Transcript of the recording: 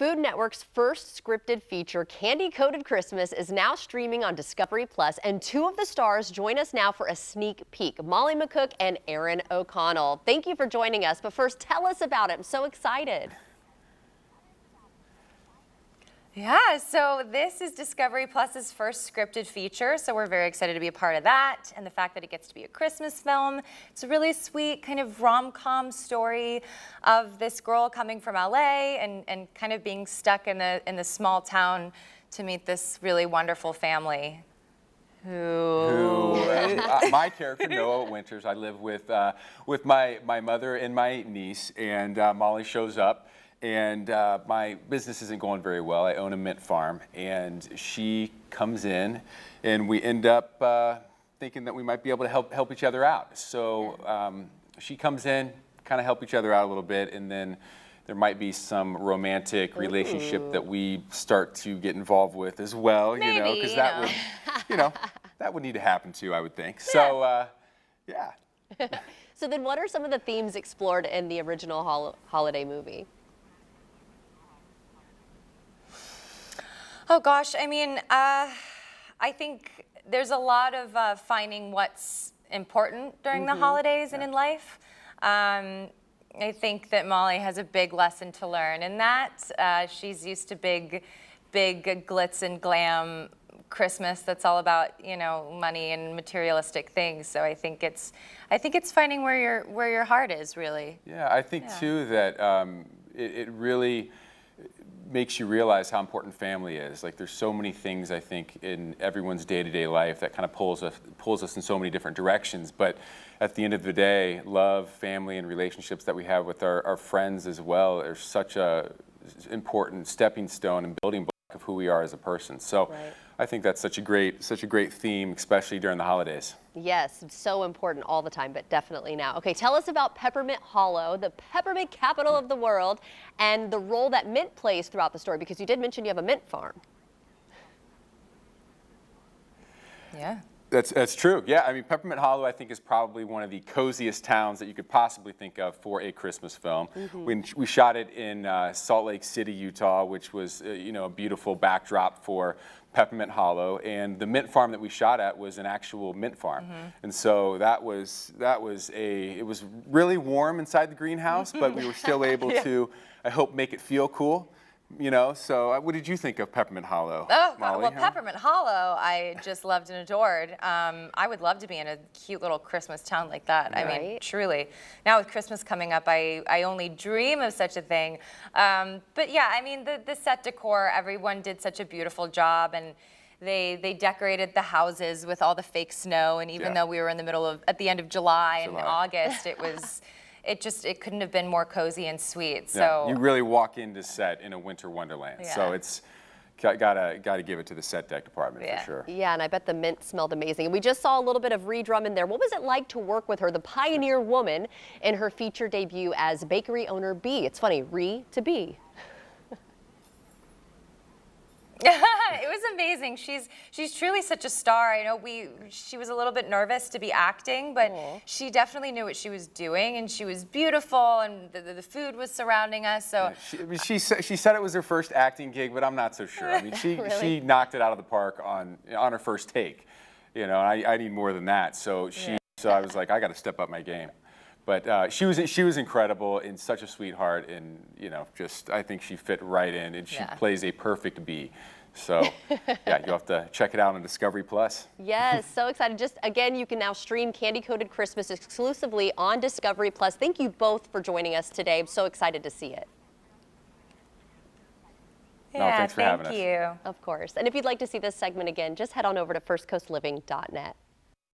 Food Network's first scripted feature, Candy-Coated Christmas, is now streaming on Discovery Plus, and two of the stars join us now for a sneak peek, Molly McCook and Aaron O'Connell. Thank you for joining us, but first, tell us about it. I'm so excited. Yeah, so this is Discovery Plus's first scripted feature, so we're very excited to be a part of that, and the fact that it gets to be a Christmas film. It's a really sweet kind of rom-com story of this girl coming from LA and kind of being stuck in the small town to meet this really wonderful family. My character, Noah Winters, I live with my mother and my niece, and Molly shows up. And my business isn't going very well. I own a mint farm, and she comes in, and we end up thinking that we might be able to help each other out. So she comes in, kind of help each other out a little bit, and then there might be some romantic relationship that we start to get involved with as well. Maybe, you know, because that would, that would need to happen too, I would think. Yeah. So, yeah. So then, what are some of the themes explored in the original holiday movie? Oh gosh, I mean, I think there's a lot of finding what's important during the holidays and in life. I think that Molly has a big lesson to learn in that. She's used to big glitz and glam Christmas that's all about, you know, money and materialistic things. So I think it's finding where your heart is, really. Yeah, I think too that it really makes you realize how important family is. Like, there's so many things, I think, in everyone's day-to-day life that kind of pulls us in so many different directions. But at the end of the day, love, family, and relationships that we have with our friends as well are such a important stepping stone and building block of who we are as a person. So I think that's such a great theme, especially during the holidays. Yes, it's so important all the time, but definitely now. Okay, tell us about Peppermint Hollow, the peppermint capital of the world, and the role that mint plays throughout the story, because you did mention you have a mint farm. Yeah. That's true. Yeah, I mean, Peppermint Hollow, I think, is probably one of the coziest towns that you could possibly think of for a Christmas film. We shot it in Salt Lake City, Utah, which was a beautiful backdrop for Peppermint Hollow, and the mint farm that we shot at was an actual mint farm, and so it was really warm inside the greenhouse, but we were still able to, I hope, make it feel cool. So what did you think of Peppermint Hollow? Oh, Molly, well, Peppermint Hollow, I just loved and adored. I would love to be in a cute little Christmas town like that. I mean, truly. Now with Christmas coming up, I only dream of such a thing. But yeah, I mean, the set decor, everyone did such a beautiful job, and they decorated the houses with all the fake snow, and even though we were in the middle of, at the end of July and August, it couldn't have been more cozy and sweet. So you really walk into set in a winter wonderland. So it's gotta give it to the set deck department for sure. Yeah, and I bet the mint smelled amazing. And we just saw a little bit of Drum in there. What was it like to work with her, the pioneer woman, in her feature debut as bakery owner B? It's funny, to B. It was amazing. She's truly such a star. I know she was a little bit nervous to be acting, but she definitely knew what she was doing, and she was beautiful, and the food was surrounding us. So she said it was her first acting gig, but I'm not so sure. I mean, she knocked it out of the park on her first take. And I need more than that. So I was like, I got to step up my game. But she was incredible and such a sweetheart, and I think she fit right in, and she plays a perfect bee. So yeah, you'll have to check it out on Discovery Plus. Yes, so excited. Just again, you can now stream Candy-Coated Christmas exclusively on Discovery Plus. Thank you both for joining us today. I'm so excited to see it. Yeah, thanks for having us. Thank you. Of course. And if you'd like to see this segment again, just head on over to firstcoastliving.net.